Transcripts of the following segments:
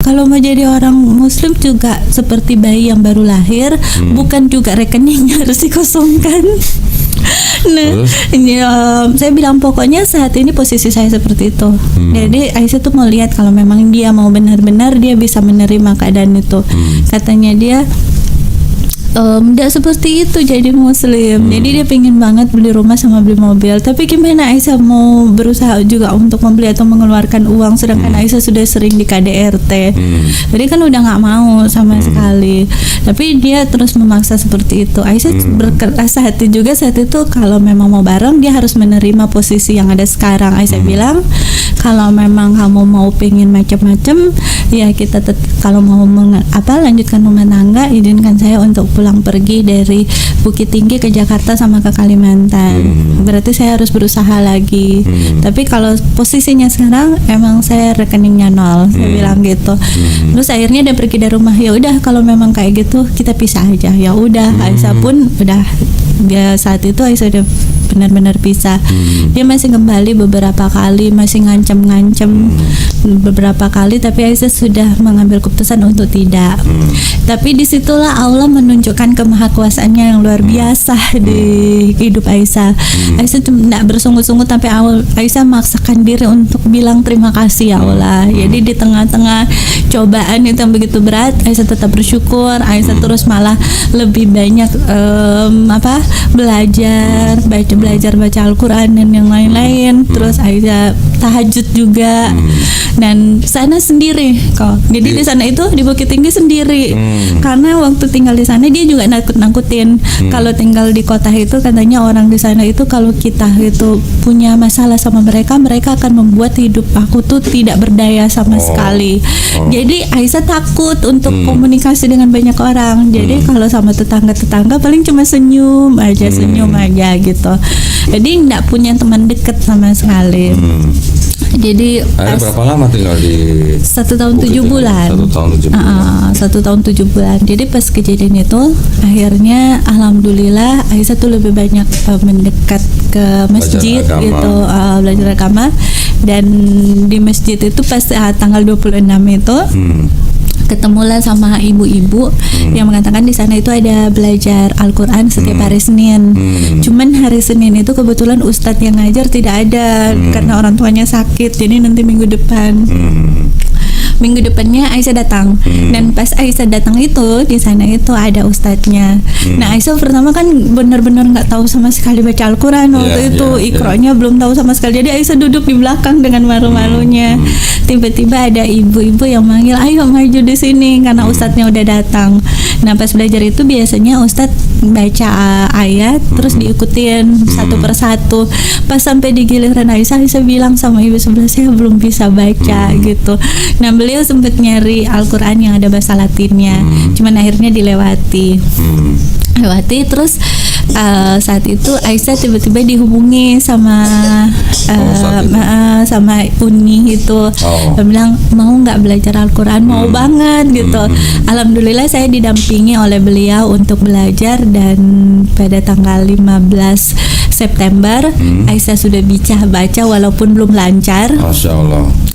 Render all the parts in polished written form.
kalau mau jadi orang muslim juga seperti bayi yang baru lahir, bukan juga rekeningnya harus dikosongkan. Nah, saya bilang pokoknya saat ini posisi saya seperti itu. Jadi Aisyah tuh mau lihat kalau memang dia mau benar-benar dia bisa menerima keadaan itu. Katanya dia tidak seperti itu jadi muslim. Jadi dia pengen banget beli rumah sama beli mobil. Tapi gimana Aisyah mau berusaha juga untuk membeli atau mengeluarkan uang, sedangkan Aisyah sudah sering di KDRT. Jadi kan udah nggak mau sama sekali. Tapi dia terus memaksa seperti itu. Aisyah berkeras hati juga saat itu, kalau memang mau bareng dia harus menerima posisi yang ada sekarang. Aisyah bilang kalau memang kamu mau pengen macam-macam, ya kita kalau mau lanjutkan rumah tangga, izinkan saya untuk pulang pergi dari Bukit Tinggi ke Jakarta sama ke Kalimantan. Berarti saya harus berusaha lagi. Tapi kalau posisinya sekarang emang saya rekeningnya nol, saya bilang gitu. Terus akhirnya dia pergi dari rumah. Ya udah kalau memang kayak gitu kita pisah aja. Ya udah, Aisyah pun udah, dia saat itu Aisyah udah benar-benar pisah. Dia masih kembali beberapa kali, masih ngancam beberapa kali, tapi Aisyah sudah mengambil keputusan untuk tidak. Tapi disitulah Allah menunjukkan kemahakuasaannya yang luar biasa di hidup Aisyah. Aisyah tidak bersungguh-sungguh, tapi Aisyah memaksakan diri untuk bilang terima kasih ya Allah. Jadi di tengah-tengah cobaan itu yang begitu berat, Aisyah tetap bersyukur. Aisyah terus malah lebih banyak belajar baca Al-Quran dan yang lain-lain. Terus Aisyah tahajud juga. Dan sana sendiri kok. Jadi di sana itu di Bukit Tinggi sendiri. Karena waktu tinggal di sana dia juga nakut-nakutin. Kalau tinggal di kota itu katanya orang di sana itu kalau kita itu punya masalah sama mereka, mereka akan membuat hidup aku tuh tidak berdaya sama sekali. Jadi Aisyah takut untuk komunikasi dengan banyak orang. Jadi kalau sama tetangga-tetangga paling cuma senyum aja gitu. Jadi nggak punya teman dekat sama sekali. Jadi berapa lama tinggal di 1 tahun 7 bulan. 1 tahun 7 bulan. Jadi pas kejadian itu akhirnya alhamdulillah Aisyah tuh lebih banyak mendekat ke masjid gitu, belajar agama. Dan di masjid itu pas tanggal 26 itu ketemulah sama ibu-ibu yang mengatakan di sana itu ada belajar Al-Quran setiap hari Senin. Cuman hari Senin itu kebetulan ustadz yang ngajar tidak ada karena orang tuanya sakit. Jadi nanti minggu depannya Aisyah datang. Dan pas Aisyah datang itu di sana itu ada ustadznya. Nah Aisyah pertama kan benar-benar nggak tahu sama sekali baca Al-Quran waktu itu. Iqra'nya belum tahu sama sekali. Jadi Aisyah duduk di belakang dengan malu-malunya. Tiba-tiba ada ibu-ibu yang manggil, ayo maju di sini karena ustadznya udah datang. Nah pas belajar itu biasanya ustadz baca ayat terus diikutin satu persatu. Pas sampai di giliran Aisyah bilang sama ibu sebelah, saya belum bisa baca gitu. Nah beliau sempat nyari Al-Quran yang ada bahasa Latinnya, cuman akhirnya dilewati. Terus saat itu Aisyah tiba-tiba dihubungi sama Uni itu. Dia bilang mau nggak belajar Al-Quran, mau banget gitu. Alhamdulillah saya didampingi oleh beliau untuk belajar, dan pada tanggal 15 September Aisyah sudah bisa baca walaupun belum lancar.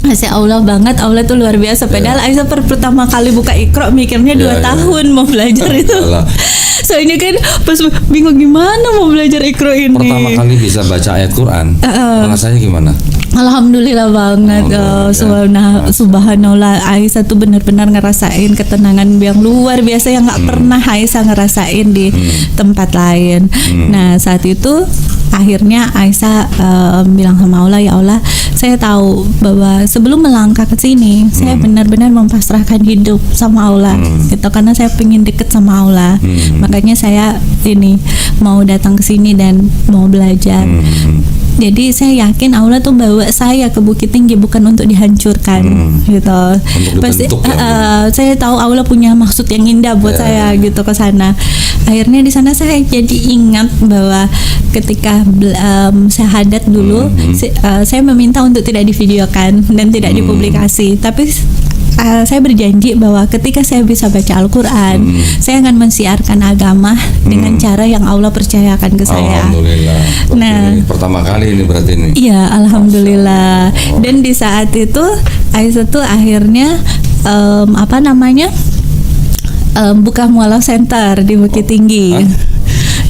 Masya Allah banget, Allah tuh luar biasa. Padahal Aisyah pertama kali buka Iqra mikirnya 2 tahun mau belajar itu. So ini kan pas bingung gimana mau belajar Iqra ini. Pertama kali bisa baca ayat Quran, rasanya gimana? Alhamdulillah banget. Subhanallah, Aisyah tuh benar-benar ngerasain ketenangan yang luar biasa yang nggak pernah Aisyah ngerasain di tempat lain. Nah saat itu akhirnya Aisyah bilang sama Allah, ya Allah, saya tahu bahwa sebelum melangkah ke sini saya benar-benar mempasrahkan hidup sama Allah gitu, karena saya pengen deket sama Allah. Makanya saya ini mau datang ke sini dan mau belajar. Jadi saya yakin Allah tuh bawa saya ke Bukit Tinggi bukan untuk dihancurkan gitu. Pasti saya tahu Allah punya maksud yang indah buat saya gitu ke sana. Akhirnya di sana saya jadi ingat bahwa ketika syahadat dulu saya meminta untuk tidak divideokan dan tidak dipublikasi, tapi saya berjanji bahwa ketika saya bisa baca Al-Quran, saya akan mensiarkan agama dengan cara yang Allah percayakan ke saya. Alhamdulillah. Nah, pertama kali ini berarti ini. Iya, alhamdulillah. Dan di saat itu Aisyah tuh akhirnya apa namanya? Buka mualaf center di Bukit Tinggi.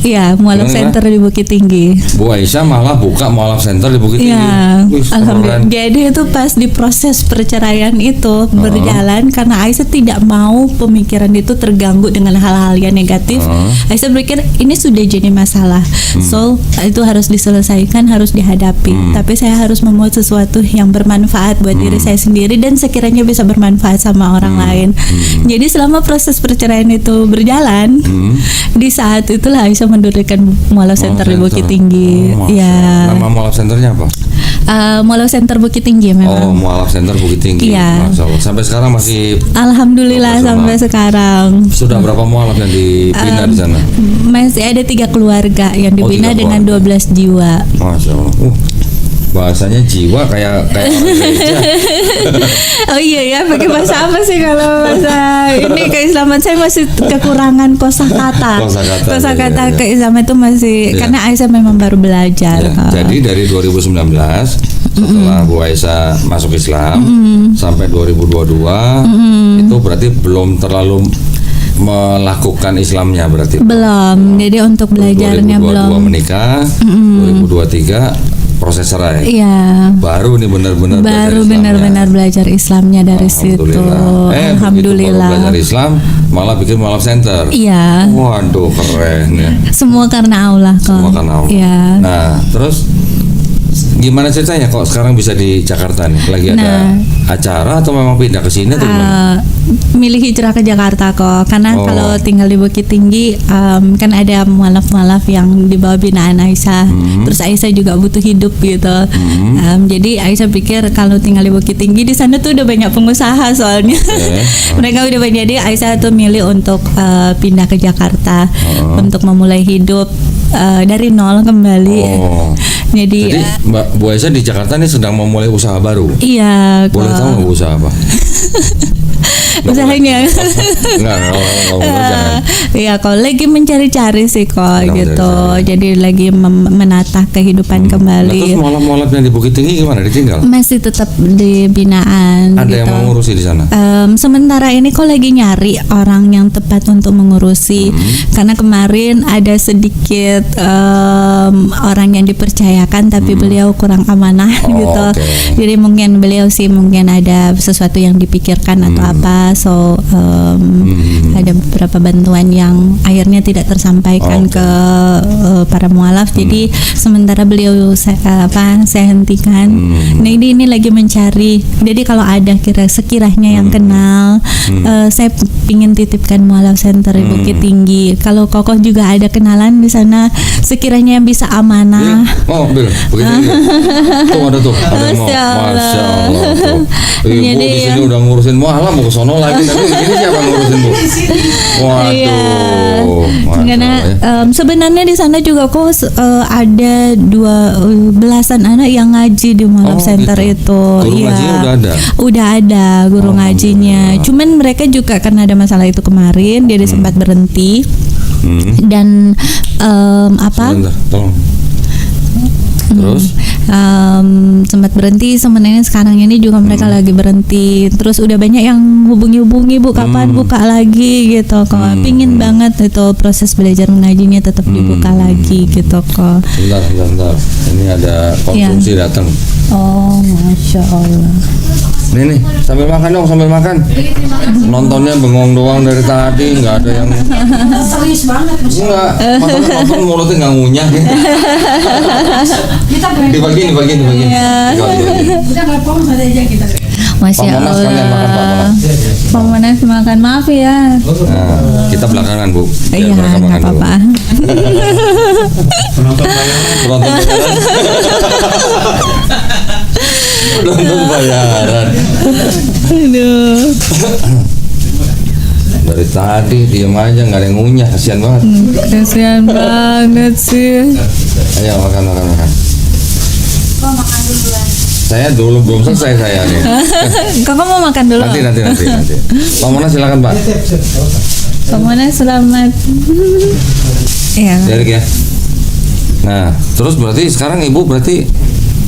Iya, mualaf center di Bukit Tinggi. Bu Aisyah malah buka mualaf center di Bukit Tinggi. Iya, Wih, alhamdulillah. keren. Jadi itu pas di proses perceraian itu berjalan karena Aisyah tidak mau pemikiran itu terganggu dengan hal-hal yang negatif. Aisyah berpikir ini sudah jadi masalah, so itu harus diselesaikan, harus dihadapi. Tapi saya harus membuat sesuatu yang bermanfaat buat diri saya sendiri dan sekiranya bisa bermanfaat sama orang lain. Jadi selama proses perceraian itu berjalan, di saat itulah Aisyah mendirikan mualaf center di Bukit Tinggi. Ya. Nama mualaf centernya apa? Mualaf Center Bukit Tinggi memang. Oh, mualaf center Bukit Tinggi. Iya. Masya Allah. Sampai sekarang masih. Alhamdulillah sampai sekarang. Sudah berapa mualaf yang dibina di sana? Masih ada 3 keluarga yang dibina 3 dengan 12 jiwa. Masya Allah. Bahasanya jiwa kayak orang gereja. Oh iya ya, pakai bahasa apa sih kalau bahasa ini keislaman? Saya masih kekurangan kosakata. Kosakata iya. keislaman itu masih karena Aisyah memang baru belajar. Ya, jadi dari 2019 setelah Bu Aisyah masuk Islam sampai 2022 itu berarti belum terlalu melakukan Islamnya berarti. Belum. Jadi untuk belajarnya 2022 belum. menikah, 2023 proses cerai. Iya. Baru nih benar-benar belajar Islamnya dari situ. Begitu Alhamdulillah. baru belajar Islam malah bikin mualaf center. Iya. Waduh, keren ya. Semua karena Allah kok. Semua karena Allah. Iya. Nah, terus gimana ceritanya kok sekarang bisa di Jakarta nih? Lagi ada acara atau memang pindah ke sini atau gimana? Milih hijrah ke Jakarta kok, karena kalau tinggal di Bukit Tinggi kan ada mualaf-mualaf yang di bawah binaan Aisyah. Terus Aisyah juga butuh hidup gitu. Jadi Aisyah pikir kalau tinggal di Bukit Tinggi di sana tuh udah banyak pengusaha soalnya. Mereka udah banyak, jadi Aisyah tuh milih untuk pindah ke Jakarta untuk memulai hidup dari nol kembali. Jadi Mbak Bu Aisyah di Jakarta nih sedang memulai usaha baru. Iya. Boleh tahu nggak usaha apa? Usahanya Enggak, jangan. Iya, kok lagi mencari-cari sih kok gitu. Jadi lagi menata kehidupan kembali. Terus mualaf-mualaf yang di Bukit Tinggi gimana? Ditinggal? Masih tetap di binaan. Ada gitu. yang mengurusi di sana? Sementara ini kok lagi nyari orang yang tepat untuk mengurusi. Karena kemarin ada sedikit orang yang dipercayakan tapi beliau kurang amanah gitu. Jadi mungkin beliau sih mungkin ada sesuatu yang dipikirkan atau apa. So ada beberapa bantuan yang akhirnya tidak tersampaikan ke para mualaf. Jadi sementara beliau saya hentikan. Nah ini lagi mencari. Jadi kalau ada sekiranya yang kenal, saya ingin titipkan mualaf center di Bukit Tinggi. Kalau Kokoh juga ada kenalan di sana, sekiranya yang bisa amanah. Oh, Bil, Bukit Tinggi. Tuh ada tuh. Masya Allah. Ibu Jadi, di sini udah ngurusin mualaf, mau ke sono lagi. Tapi ini siapa ngurusin Bu? Waduh. Iya. Karena sebenarnya di sana juga kok ada 12-an anak yang ngaji di mualaf center gitu. itu. Guru ngajinya udah ada? Udah ada guru ngajinya. Cuman mereka juga karena ada masalah itu kemarin, dia sempat berhenti. Dan Sebentar, tolong. Terus? Sempat berhenti, sebenarnya sekarang ini juga mereka lagi berhenti. Terus udah banyak yang hubungi Bu, kapan buka lagi gitu kok. Pingin banget itu proses belajar mengajinya tetap dibuka lagi gitu kok. Bentar. Ini ada konsumsi datang. Oh, Masya Allah. Nih, sambil makan dong, sambil makan. Nontonnya bengong doang dari tadi, nggak ada yang. Serius banget. Enggak, maksudnya nonton mulutnya nggak ngunyah. Dibagi. Iya. Udah nggak pom ada aja kita. Masya Pak Monas kalian makan, Pak Allah. Monas. Pak Monas makan, maaf ya. Nah, kita belakangan Bu. Biar Iya, mereka nggak makan dulu. apa-apa. Penonton bayaran. Aduh. Dari tadi diem aja, nggak ada yang ngunyah, kasihan banget. Kasihan banget sih. Ayo makan. Kok makan duluan? Saya dulu belum selesai saya nih. Kakak mau makan dulu? Nanti. Pak Mona silakan Pak. Pak Mona selamat. Iya. Derek ya. Nah, terus berarti sekarang Ibu berarti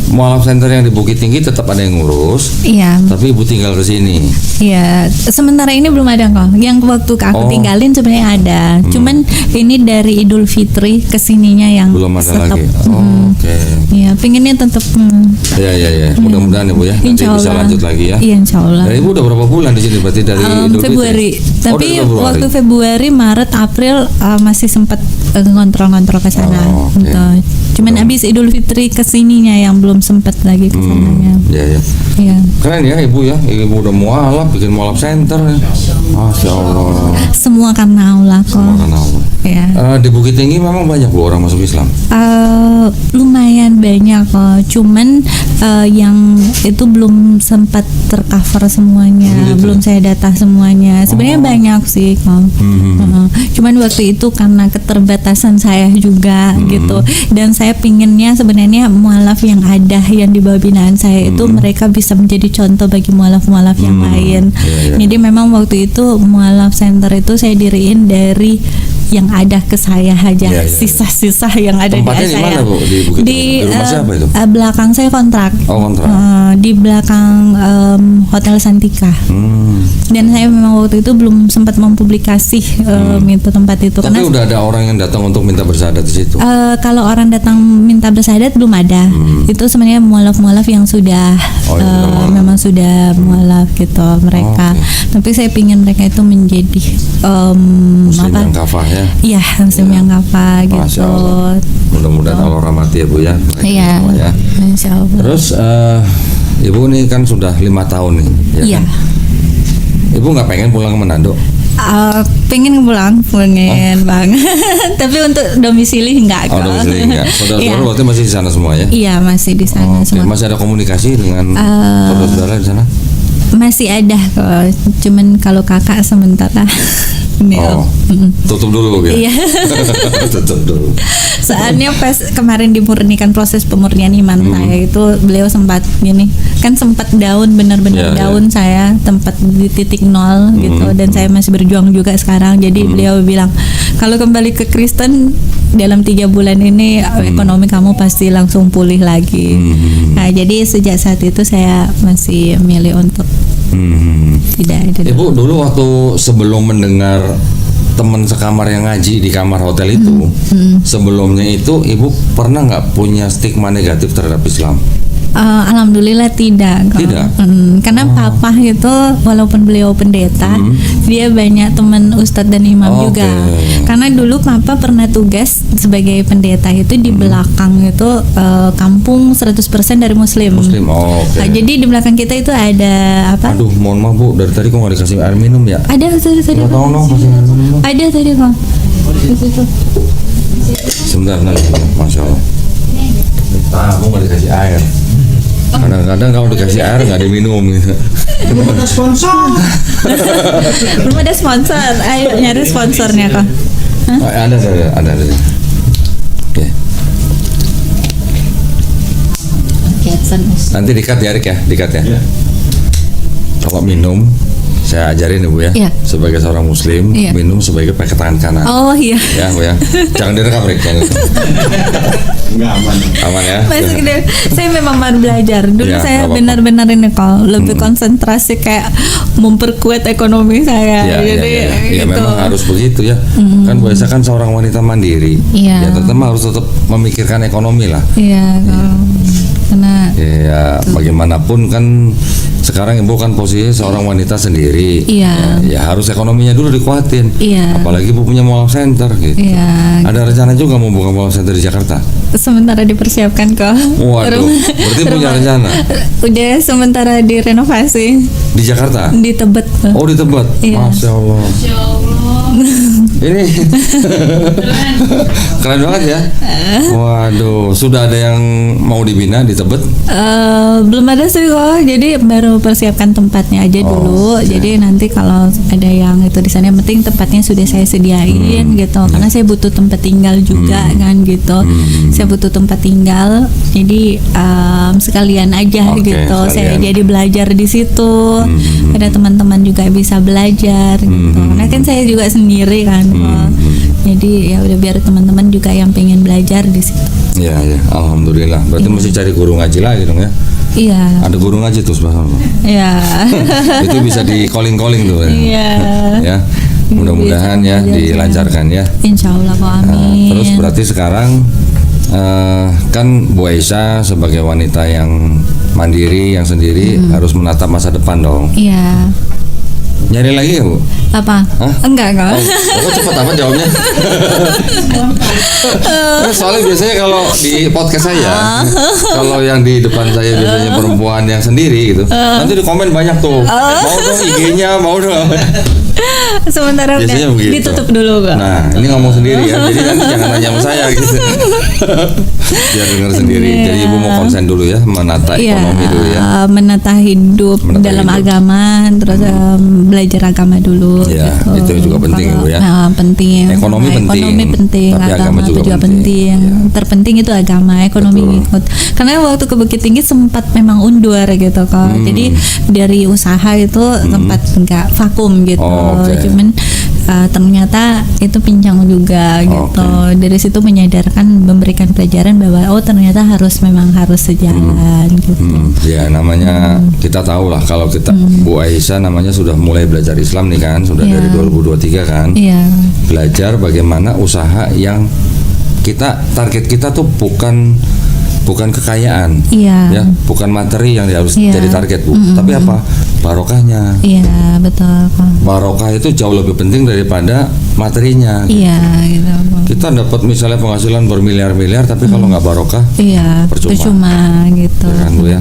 mualaf center yang di Bukit Tinggi tetap ada yang ngurus, Iya. tapi ibu tinggal ke sini. Iya, sementara ini belum ada kok. Yang waktu aku Oh. tinggalin sebenarnya ada. Cuman ini dari Idul Fitri kesininya yang Belum ada stop. lagi. Oh, oke. Iya, pinginnya tetap. Ya. Mudah-mudahan ibu ya nanti Insya bisa Allah. lanjut lagi ya. Iya, Insya Allah. Dan ibu udah berapa bulan di sini berarti dari Idul Fitri? Februari. Tapi dari Februari. waktu Februari, Maret, April masih sempat ngontrol-ngontrol ke sana. Oh, oke. Gitu. Cuman abis Idul Fitri kesininya yang belum sempat lagi ke sananya. Iya. Iya. Keren ya ibu ya, ibu udah mualaf, bikin mualaf center ya. Masya Allah. Semua karena Allah kok. Makan Allah. Ya. Di Bukit Tinggi memang banyak bu orang masuk Islam. Lumayan banyak kok. Cuman yang itu belum sempat tercover semuanya, Gitu. belum saya data semuanya. Sebenarnya banyak sih kok. Cuman waktu itu karena keterbatasan saya juga gitu, dan saya pinginnya sebenarnya mualaf yang ada yang di bawah binaan saya itu mereka bisa menjadi contoh bagi mualaf-mualaf yang lain. Iya. Jadi memang waktu itu mualaf center itu saya diriin dari yang ada ke saya aja, Iya. sisa-sisa yang ada Tempatnya di di saya. mana, Bu? Di Bukit Tinggi? Di rumah siapa itu? Belakang saya kontrak. Oh, kontrak. Di belakang Hotel Santika. Dan saya memang waktu itu belum sempat mempublikasi itu tempat itu. Tapi udah ada orang yang datang untuk minta bersyahadat di situ. Kalau orang datang minta bersyahadat belum ada. Itu sebenarnya mualaf-mualaf yang sudah Oh, yang sudah mualaf. memang sudah mualaf gitu mereka. Tapi saya pingin mereka itu menjadi Muslim yang kafah ya. Iya, muslim yang apa Masya gitu. Allah. Mudah-mudahan Allah rahmati ya bu ya. Mereka Iya. semua ya. Insya Allah. Terus ibu nih kan sudah 5 tahun nih. Ya Iya. kan? Ibu nggak pengen pulang ke Manado? Pengen pulang, pengen banget. Tapi untuk domisili enggak Oh, kok. domisili enggak. Saudara-saudara Iya. berarti masih di sana semua ya? Iya, masih di sana Oke. semua. Masih ada komunikasi dengan saudara-saudara di sana? Masih ada kok. Cuman kalau kakak sementara ini Oh, tutup dulu gitu. Iya. Tutup dulu. Soalnya pas kemarin dimurnikan proses pemurnian iman saya itu beliau sempat gini, kan sempat down benar-benar Iya, down saya, tempat di titik nol gitu, dan saya masih berjuang juga sekarang. Jadi beliau bilang kalau kembali ke Kristen dalam 3 bulan ini ekonomi kamu pasti langsung pulih lagi. Nah, jadi sejak saat itu saya masih milih untuk tidak ada. Ibu dulu waktu sebelum mendengar teman sekamar yang ngaji di kamar hotel itu, sebelumnya itu ibu pernah nggak punya stigma negatif terhadap Islam? Alhamdulillah tidak kok. Tidak? Karena papa itu walaupun beliau pendeta, dia banyak teman ustadz dan imam Oke. juga. Karena dulu papa pernah tugas sebagai pendeta itu di belakang itu kampung 100% dari muslim. Muslim, oh, oke. Nah, jadi di belakang kita itu ada apa? Aduh, mohon maaf bu, dari tadi kok nggak dikasih air minum ya? Ada tadi Nggak tahu dong, kasih air minum dong. Ada tadi kok. Di situ. Sebentar nanti, masya Allah. Aku nggak dikasih air. Kadang-kadang kalau dikasih air nggak diminum gitu. Belum ada sponsor. Belum ada sponsor. Ayo nyari sponsornya kok. Oh, ada. Oke. Nanti dikat ya Rik ya, dikat ya. Kalau minum, saya ajarin ya Bu ya. Iya. Sebagai seorang Muslim, Iya. minum sebagai pakai tangan kanan. Oh iya. Ya Bu ya. Jangan direkam Rik. Jangan direkam. Enggak aman. Aman ya. Masih gede. Saya memang baru belajar. Dulu Ya, saya nggak apa-apa. benar-benar ini kok lebih konsentrasi kayak memperkuat ekonomi saya. Ya, Jadi ya, gitu. memang harus begitu ya. Kan Bu Esa kan seorang wanita mandiri. Iya. Ya tetap harus tetap memikirkan ekonomi lah. Iya, karena Ya bagaimanapun kan sekarang Ibu kan posisi seorang wanita sendiri. Iya. Ya harus ekonominya dulu dikuatin. Iya. Apalagi Ibu punya mualaf center gitu. iya, Ada rencana juga mau buka mualaf center di Jakarta? sementara dipersiapkan kok. Waduh, berarti punya rencana Udah sementara direnovasi di Jakarta? di Tebet. Oh di Tebet, Iya. Masya Allah. Ini keren banget ya. Waduh, sudah ada yang mau dibina di Tebet? Belum ada sih kok, jadi baru persiapkan tempatnya aja dulu. oke. Jadi nanti kalau ada yang itu di sana, yang penting tempatnya sudah saya sediain gitu. Karena saya butuh tempat tinggal juga kan gitu. Saya butuh tempat tinggal, jadi sekalian aja Oke, gitu. Saya sekalian. jadi belajar di situ. Ada teman-teman juga bisa belajar gitu. Karena kan saya juga sendiri kan. Jadi ya udah biar teman-teman juga yang pengen belajar di situ. Ya, alhamdulillah. Berarti mesti cari guru ngaji lagi dong ya. Iya. Ada guru ngaji tuh sebelah sana. Iya. Itu bisa di calling tuh. Iya. Ya. Mudah-mudahan ya dilancarkan ya. Insya Allah, amin. Terus berarti sekarang kan Bu Aisyah sebagai wanita yang mandiri, yang sendiri harus menatap masa depan dong. Iya. Nyari lagi ya Bu? Apa? Hah? Enggak. Oh, kok cepat amat jawabnya? Soalnya biasanya kalau di podcast saya, kalau yang di depan saya biasanya perempuan yang sendiri gitu, nanti di komen banyak tuh, mau dong IG-nya, mau dong. Sementara Biasanya udah begitu. ditutup dulu kok. Nah, ini ngomong sendiri ya, jadi nanti jangan nanya sama saya gitu. Biar dengar sendiri. Iya. Jadi Ibu mau konsen dulu ya, menata ekonomi dulu ya. Menata hidup Menata dalam hidup. agama, terus belajar agama dulu. Ya, gitu. itu juga penting, Kalau- Bu, ya. Penting. Ekonomi penting, Ekonomi penting, tapi agama juga juga penting. penting. Ya. Terpenting itu agama, ekonomi Betul. ngikut. Karena waktu ke Bukit Tinggi sempat memang undur gitu kok. Jadi dari usaha itu sempat nggak vakum gitu. Oh, oke. Cuman ternyata itu pincang juga gitu. Dari situ menyadarkan, memberikan pelajaran bahwa ternyata memang harus sejalan gitu. Ya namanya kita tahu lah kalau kita Bu Aisyah namanya sudah mulai belajar Islam nih kan, sudah Iya. dari 2023 kan. Iya. Belajar bagaimana usaha yang target kita tuh bukan kekayaan, Iya. ya, bukan materi yang harus Iya. jadi target Bu, tapi apa? Barokahnya. Iya, betul kok. Barokah itu jauh lebih penting daripada materinya. Iya, gitu. Kita dapat misalnya penghasilan bermiliar-miliar, tapi kalau nggak barokah, Iya, percuma gitu. Ya kan, Bu, ya?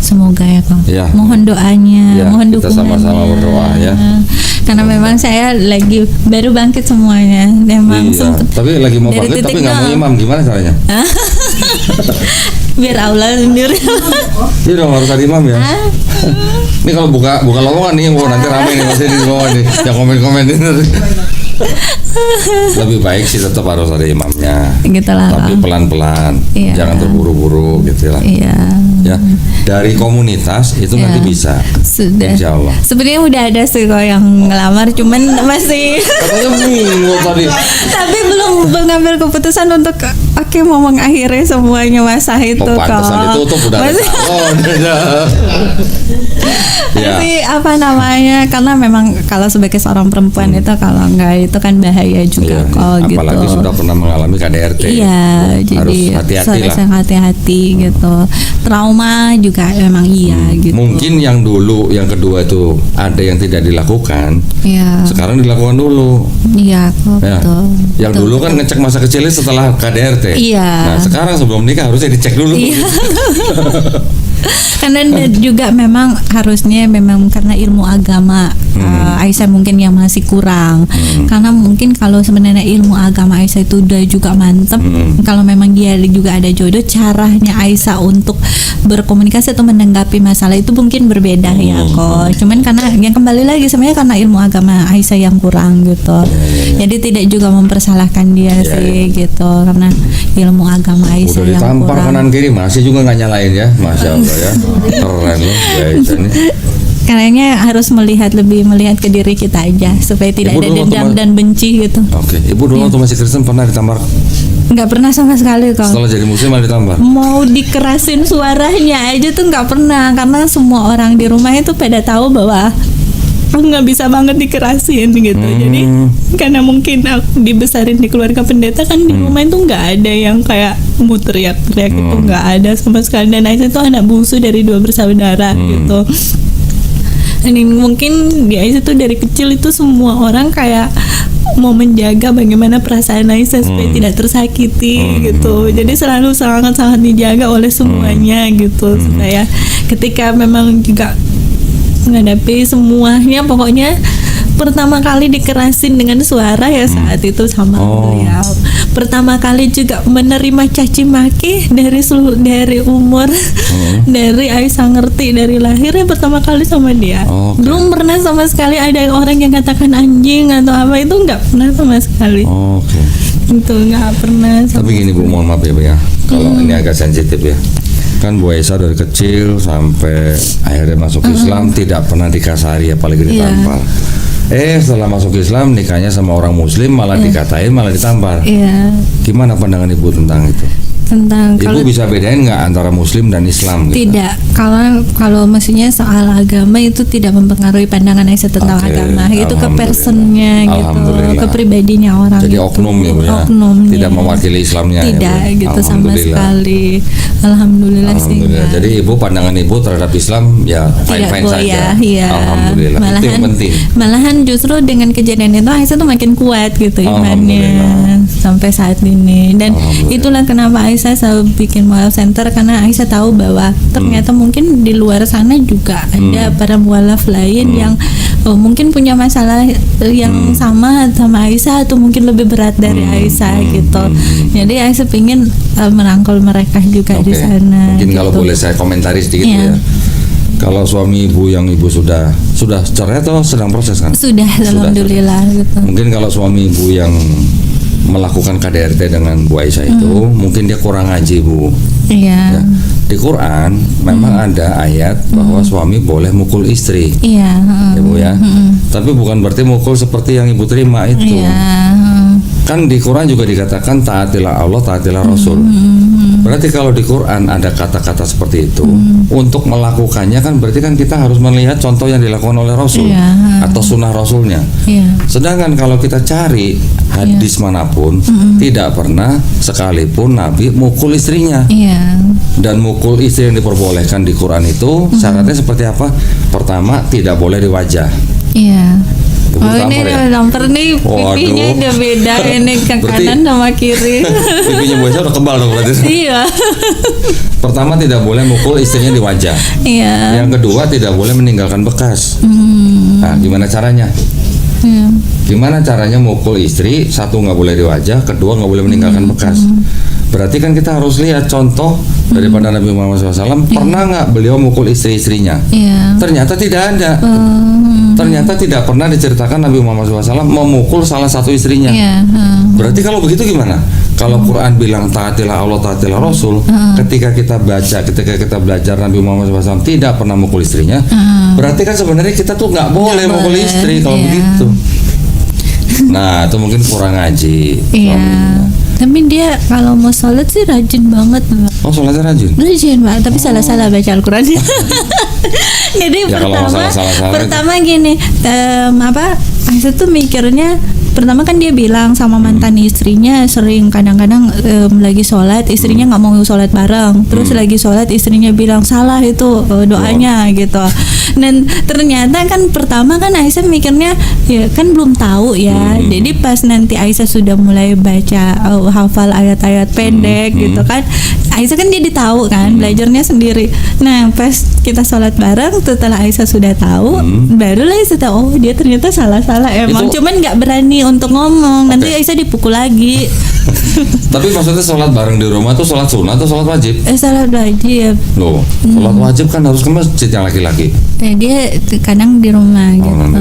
Semoga ya kok. Ya. Mohon doanya, Ya, mohon kita dukungannya. sama-sama berdoa ya. Karena memang saya lagi baru bangkit semuanya. Memang Iya. sempet Tapi lagi mau dari bangkit tapi titik nggak mau nol. imam, gimana caranya? biar Allah sendiri. Iya dong harus ada imam ya. Ini kalau buka lowongan nih, nanti rame nih masih di bawah nih, yang komen ini. Lebih baik sih tetap harus ada imamnya. Gitu lah. Tapi pelan-pelan, Iya. jangan terburu-buru gitu lah. Iya. Ya, dari komunitas itu Iya. nanti bisa. Sudah. Insya Allah. Sebenarnya udah ada sih kok yang ngelamar, cuman masih. Katanya bingung tadi. Tapi belum mengambil keputusan untuk mau mengakhiri semuanya masa itu Oh, kok. pantesan ditutup udah. Masih, Ya. masih apa namanya? Karena memang kalau sebagai seorang perempuan itu kalau enggak itu kan bahaya juga Iya, kok gitu. apalagi sudah pernah mengalami KDRT. Iya, Harus jadi hati-hati lah. harus hati-hati gitu. Trauma juga memang iya gitu. Mungkin yang dulu, yang kedua itu ada yang tidak dilakukan, Iya. sekarang dilakukan dulu. Iya, kok Ya. betul. Yang Betul, dulu kan betul. ngecek masa kecilnya setelah KDRT. Iya. Nah sekarang sebelum nikah harusnya dicek dulu. Iya. Karena juga memang harusnya memang karena ilmu agama Aisyah mungkin yang masih kurang. Karena mungkin kalau sebenarnya ilmu agama Aisyah itu udah juga mantep. Kalau memang dia juga ada jodoh, caranya Aisyah untuk berkomunikasi atau menanggapi masalah itu mungkin berbeda ya kok. Cuman karena yang kembali lagi sebenarnya karena ilmu agama Aisyah yang kurang gitu. Jadi tidak juga mempersalahkan dia sih gitu, karena ilmu agama Aisyah Udah yang ditampar kurang. kanan kiri masih juga nggak nyalain ya, masya Allah ya, keren loh ya ini. Kayaknya harus lebih melihat ke diri kita aja supaya tidak Ibu ada dulu waktu dendam dan benci gitu. Oke, ibu dulu waktu masih Kristen pernah ditampar, Nggak pernah sama sekali kok. setelah jadi muslim malah ditampar. Mau dikerasin suaranya aja tuh nggak pernah, karena semua orang di rumah itu pada tahu bahwa aku nggak bisa banget dikerasin gitu. Jadi karena mungkin aku dibesarin di keluarga pendeta kan, di rumah itu nggak ada yang kayak mau teriak-teriak itu nggak ada sama sekali. Dan Aisyah itu anak bungsu dari 2 bersaudara gitu. Dan mungkin di Aisyah tuh dari kecil itu semua orang kayak mau menjaga bagaimana perasaan Aisyah supaya tidak tersakiti gitu. Jadi selalu sangat-sangat dijaga oleh semuanya gitu, supaya ketika memang juga menghadapi semuanya, pokoknya pertama kali dikerasin dengan suara ya saat itu sama beliau. Pertama kali juga menerima caci maki dari umur dari Aisyah ngerti dari lahir ya pertama kali sama dia. Belum pernah sama sekali ada orang yang katakan anjing atau apa, itu nggak pernah sama sekali. Oke. Itu nggak pernah sama Tapi gini Bu, mohon maaf ya Bu ya, kalau ini agak sensitif ya. Kan Bu Aisyah dari kecil sampai akhirnya masuk Islam tidak pernah dikasari apalagi ditampar. Setelah masuk Islam nikahnya sama orang Muslim malah dikatain, malah ditampar. Iya. Gimana pandangan Ibu tentang itu? Tentang Ibu bisa bedain nggak antara Muslim dan Islam? Gitu? Tidak, kalau maksudnya soal agama itu tidak mempengaruhi pandangan Aisyah tentang agama. Itu ke personnya gitu, ke pribadinya orang. Jadi gitu. oknum ya, Oknumnya. tidak mewakili Islamnya. Tidak ya, gitu sama sekali. Alhamdulillah sih. Jadi Ibu pandangan Ibu terhadap Islam ya fine-fine saja. Ya. Alhamdulillah. Itu yang penting. Malahan justru dengan kejadian itu Aisyah tuh makin kuat gitu imannya sampai saat ini. Dan itulah kenapa Aisyah selalu bikin mualaf center, karena Aisyah tahu bahwa ternyata mungkin di luar sana juga ada para mualaf lain yang mungkin punya masalah yang sama Aisyah atau mungkin lebih berat dari Aisyah gitu. Jadi Aisyah pingin merangkul mereka juga di sana. Mungkin gitu. kalau boleh saya komentari sedikit ya. Kalau suami Ibu yang Ibu sudah cerai atau sedang proses kan? Sudah. Alhamdulillah gitu. Mungkin kalau suami Ibu yang melakukan KDRT dengan Bu Aisyah itu mungkin dia kurang ngaji, Bu. Iya. Ya. Di Quran memang ada ayat bahwa suami boleh mukul istri. Iya. Ya, Bu ya. Tapi bukan berarti mukul seperti yang Ibu terima itu. Iya. Kan di Quran juga dikatakan taatilah Allah, taatilah Rasul. Berarti kalau di Quran ada kata-kata seperti itu, untuk melakukannya kan berarti kan kita harus melihat contoh yang dilakukan oleh Rasul atau sunnah Rasulnya. Sedangkan kalau kita cari hadis manapun, tidak pernah sekalipun Nabi mukul istrinya. Dan mukul istri yang diperbolehkan di Quran itu syaratnya seperti apa? Pertama, tidak boleh di wajah. Ini lamper nih, pipinya udah beda ini ke kanan sama kiri. Pipinya Bu Aisyah udah kebal dong berarti. Iya. Pertama, tidak boleh mukul istrinya di wajah. Yang kedua, tidak boleh meninggalkan bekas. Nah, gimana caranya? Gimana caranya mukul istri? Satu, nggak boleh di wajah. Kedua, nggak boleh meninggalkan bekas. Berarti kan kita harus lihat contoh daripada Nabi Muhammad SAW. Pernah nggak beliau mukul istri-istrinya? Ternyata tidak ada. Ternyata tidak pernah diceritakan Nabi Muhammad SAW memukul salah satu istrinya. Berarti kalau begitu gimana? Kalau Quran bilang taatilah Allah, taatilah Rasul, ketika kita belajar Nabi Muhammad SAW tidak pernah mukul istrinya, berarti kan sebenarnya kita tuh nggak boleh mukul istri kalau begitu. Nah, itu mungkin kurang ngaji. Tapi dia kalau mau sholat sih rajin banget. Oh, sholatnya rajin? Rajin banget, tapi salah-salah baca Al-Quran. Jadi ya, pertama gini, Aisyah tuh mikirnya, pertama kan dia bilang sama mantan istrinya sering kadang-kadang lagi sholat istrinya nggak mau sholat bareng, terus lagi sholat istrinya bilang salah itu doanya gitu. Dan ternyata kan pertama kan Aisyah mikirnya ya kan belum tahu ya. Jadi pas nanti Aisyah sudah mulai baca hafal ayat-ayat pendek gitu kan, Aisyah kan jadi tahu kan, belajarnya sendiri. Nah pas kita sholat bareng setelah Aisyah sudah tahu, barulah Aisyah tahu oh dia ternyata salah-salah emang, cuman nggak berani untuk ngomong. Nanti Aisyah dipukul lagi. Tapi maksudnya sholat bareng di rumah tuh sholat sunnah atau sholat wajib? Sholat wajib. Loh, sholat wajib kan harus ke masjid yang laki-laki. Dia kadang di rumah gitu.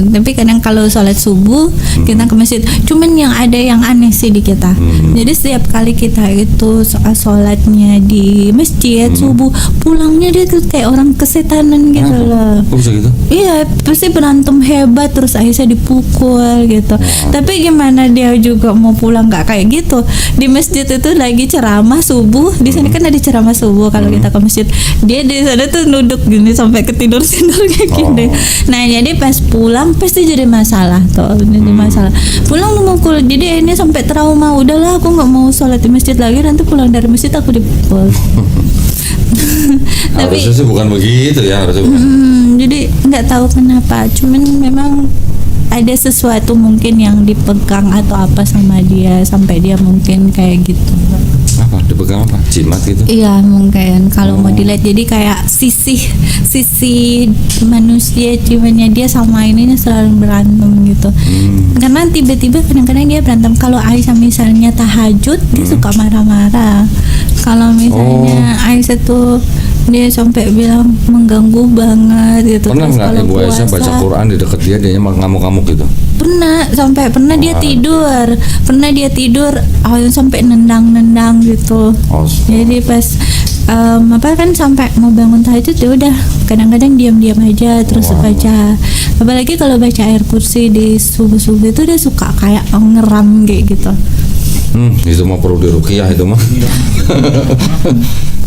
Tapi kadang kalau sholat subuh kita ke masjid. Cuman yang ada yang aneh sih di kita. Jadi setiap kali kita itu sholatnya di masjid subuh, pulangnya dia tuh kayak orang kesetanan gitu loh. Kok bisa gitu? Iya, pasti berantem hebat terus Aisyah dipukul gitu. Tapi gimana dia juga mau pulang nggak kayak gitu. Di masjid itu lagi ceramah subuh. Di sini kan ada ceramah subuh kalau kita ke masjid. Dia di sana tuh duduk gini sampai ketidur kayak gini. Nah jadi pas pulang pasti jadi masalah tuh, jadi masalah. Pulang memukul, jadi ini sampai trauma. Udahlah aku nggak mau sholat di masjid lagi, nanti pulang dari masjid aku dipukul. Tapi harusnya sih bukan begitu ya, harusnya bukan. Jadi nggak tahu kenapa, cuman memang ada sesuatu mungkin yang dipegang atau apa sama dia sampai dia mungkin kayak gitu. Apa dipegang apa? Jimat gitu? Iya mungkin kalau mau dilihat, jadi kayak sisi manusia jiwanya dia sama ininya selalu berantem gitu. Karena tiba-tiba kadang-kadang dia berantem. Kalau Aisyah misalnya tahajud dia suka marah-marah. Kalau misalnya Aisyah tuh dia sampai bilang mengganggu banget gitu. Pernah nggak Ibu Aisyah baca Quran di dekat dia ngamuk-ngamuk gitu? Pernah dia tidur sampai nendang gitu. Jadi pas apa kan sampai mau bangun tahajud ya udah kadang-kadang diam-diam aja terus baca. Apalagi kalau baca ayat kursi di subuh-subuh itu dia suka kayak ngeram kayak gitu. Itu mah perlu diruqyah itu mah.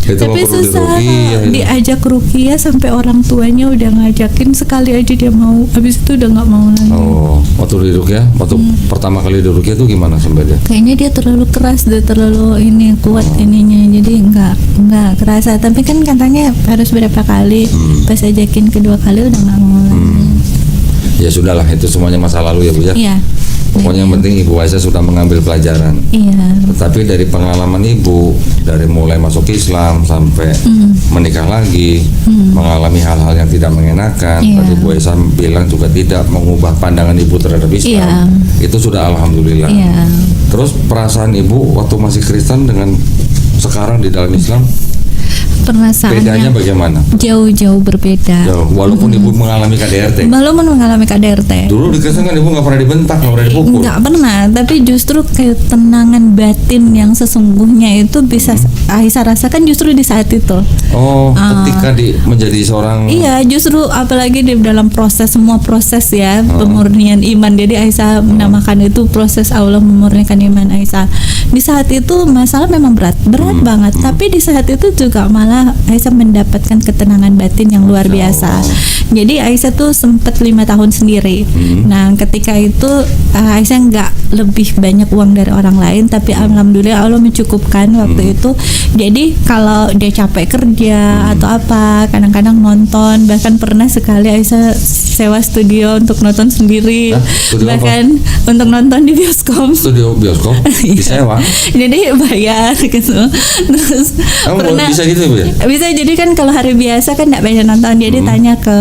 Itu Tapi mah perlu susah diruqyah itu. diajak ruqyah sampai orang tuanya udah ngajakin sekali aja dia mau, habis itu udah nggak mau lagi. Oh, waktu diruqyah, waktu pertama kali diruqyah itu gimana sampai dia? Kayaknya dia terlalu keras, dia terlalu ini kuat ininya, jadi nggak kerasa. Tapi kan katanya harus berapa kali, pas ajakin kedua kali udah nggak mau lagi. Ya sudahlah, itu semuanya masa lalu ya Bu ya. Iya. Pokoknya yang penting Ibu Aisyah sudah mengambil pelajaran. Iya. Tetapi dari pengalaman Ibu, dari mulai masuk Islam sampai menikah lagi, mengalami hal-hal yang tidak mengenakan, Iya. tadi Bu Aisyah bilang juga tidak mengubah pandangan Ibu terhadap Islam. Itu sudah alhamdulillah. Iya. Terus perasaan Ibu waktu masih Kristen dengan sekarang di dalam Islam, bedanya Perasaannya bagaimana? jauh-jauh berbeda. Jauh, walaupun Ibu mengalami KDRT. Walaupun mengalami KDRT. Dulu di Kristen kan Ibu nggak pernah dibentak, nggak pernah dipukul. Nggak pernah, tapi justru ketenangan batin yang sesungguhnya itu bisa Aisyah rasakan justru di saat itu. Oh, ketika menjadi seorang Iya, justru apalagi di dalam semua proses ya pemurnian iman. Jadi Aisyah menamakan itu proses Allah memurnikan iman Aisyah. Di saat itu masalah memang berat banget. Tapi di saat itu juga malah Aisyah mendapatkan ketenangan batin yang luar biasa. Jadi Aisyah tuh sempat 5 tahun sendiri. Nah, ketika itu Aisyah nggak lebih banyak uang dari orang lain, tapi alhamdulillah Allah mencukupkan waktu itu. Jadi kalau dia capek kerja atau apa, kadang-kadang nonton, bahkan pernah sekali Aisyah sewa studio untuk nonton sendiri. Studio bahkan untuk nonton di bioskop. studio bioskop disewa. Jadi bayar gitu. Terus Kamu bisa gitu Bu ya? bisa, jadi kan kalau hari biasa kan nggak banyak nonton, jadi tanya ke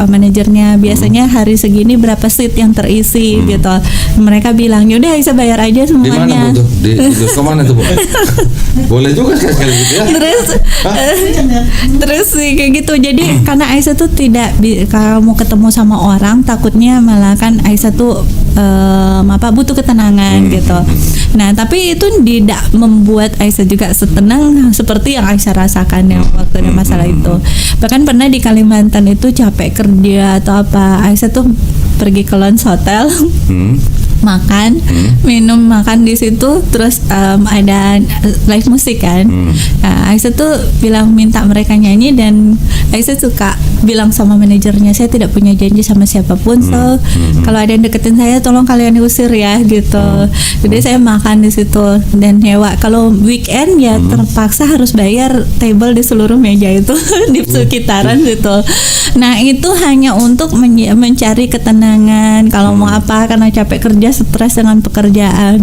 manajernya biasanya hari segini berapa seat yang terisi gitu. Mereka bilang yaudah Aisyah bayar aja Di mana semuanya. Bu tuh? Di bioskop mana tuh Bu? Boleh juga sekali gitu ya. Terus sih kayak gitu. Jadi karena Aisyah tuh tidak kalau mau ketemu sama orang takutnya malah kan Aisyah tuh butuh ketenangan gitu. Nah tapi itu tidak membuat Aisyah juga setenang seperti yang Aisyah rasakan yang waktu ada masalah itu. Bahkan pernah di Kalimantan itu capek kerja atau apa, Aisyah tuh pergi ke lounge hotel. Makan, minum, makan di situ, terus ada live musik kan. Nah, Aisyah tuh bilang minta mereka nyanyi dan Aisyah suka bilang sama manajernya, saya tidak punya janji sama siapapun, so kalau ada yang deketin saya tolong kalian diusir ya gitu. Jadi saya makan di situ dan nyewa. Kalau weekend ya terpaksa harus bayar table di seluruh meja itu di sekitaran situ. Nah itu hanya untuk mencari ketenangan kalau mau apa, karena capek kerja, stres dengan pekerjaan.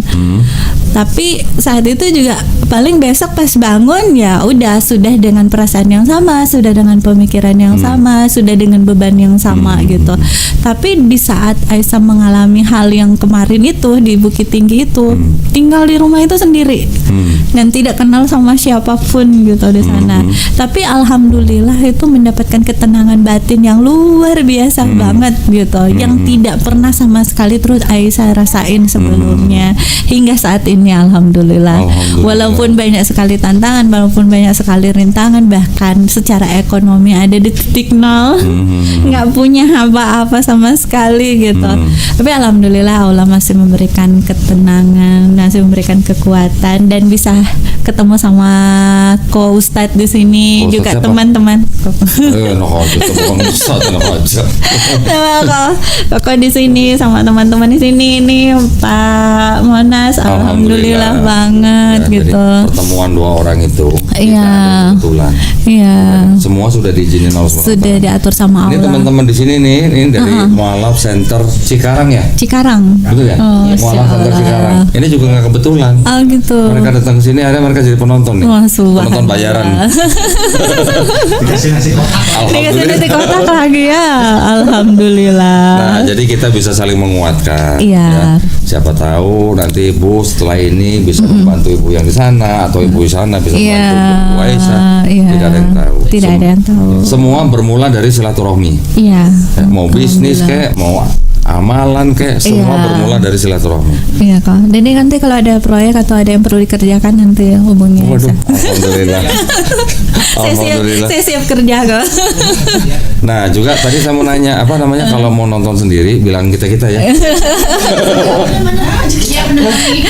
Tapi saat itu juga paling besok pas bangun ya udah sudah dengan perasaan yang sama, sudah dengan pemikiran yang sama, sudah dengan beban yang sama gitu. Tapi di saat Aisyah mengalami hal yang kemarin itu di Bukit Tinggi itu, tinggal di rumah itu sendiri dan tidak kenal sama siapapun gitu di sana. Tapi alhamdulillah itu mendapatkan ketenangan batin yang luar biasa banget gitu, yang tidak pernah sama sekali terus Aisyah rasain sebelumnya hingga saat ini alhamdulillah. Walaupun banyak sekali tantangan, walaupun banyak sekali rintangan, bahkan secara ekonomi ada di titik nol, nggak punya apa-apa sama sekali gitu. Tapi alhamdulillah Allah masih memberikan ketenangan, masih memberikan kekuatan dan bisa ketemu sama ko Ustadz di sini juga teman-teman. Koko di sini sama teman-teman di sini nih Pak Monas, alhamdulillah banget ya, gitu. Jadi pertemuan dua orang itu Iya. kebetulan. Iya. Semua sudah diizinin Allah SWT. Sudah diatur sama Ini Allah. teman-teman di sini nih, ini dari Mualaf Center Cikarang ya. Cikarang. Betul ya? Oh, Mualaf Center Masya Cikarang. Allah. Ini juga nggak kebetulan. Oh gitu. Mereka datang ke sini, ada mereka jadi penonton nih. Wah, subhanallah. Penonton bayaran. Dikasih nasi kotak. Dikasih nasi kotak lagi ya. Alhamdulillah. Nah, jadi kita bisa saling menguatkan. Iya. Ya. Siapa tahu nanti Ibu setelah ini bisa membantu Ibu yang di sana atau Ibu di sana bisa Iya. membantu Bu Aisyah. Iya. Tidak ada yang tahu. Tidak ada yang tahu. Semua bermula dari silaturahmi. Iya. Ya, mau bisnis Alhamdulillah. kayak mau amalan kayak semua Iya. bermula dari silaturahmi. Iya kok. Dan ini nanti kalau ada proyek atau ada yang perlu dikerjakan nanti hubungi Waduh, Aisyah. alhamdulillah. Alhamdulillah. Saya siap kerja kok. Nah juga tadi saya mau nanya apa namanya kalau mau nonton sendiri bilang kita ya.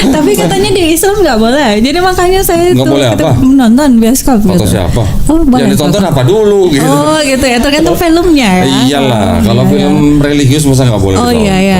Tapi katanya di Islam nggak boleh. Jadi makanya saya Nggak boleh kita apa? nonton bioskop. Foto gitu. siapa? Oh, boleh. Yang ditonton apa dulu gitu. Oh gitu ya, tergantung filmnya ya. Iyalah, kalau iya, film religius masa nggak boleh Oh ditonton? iya ya,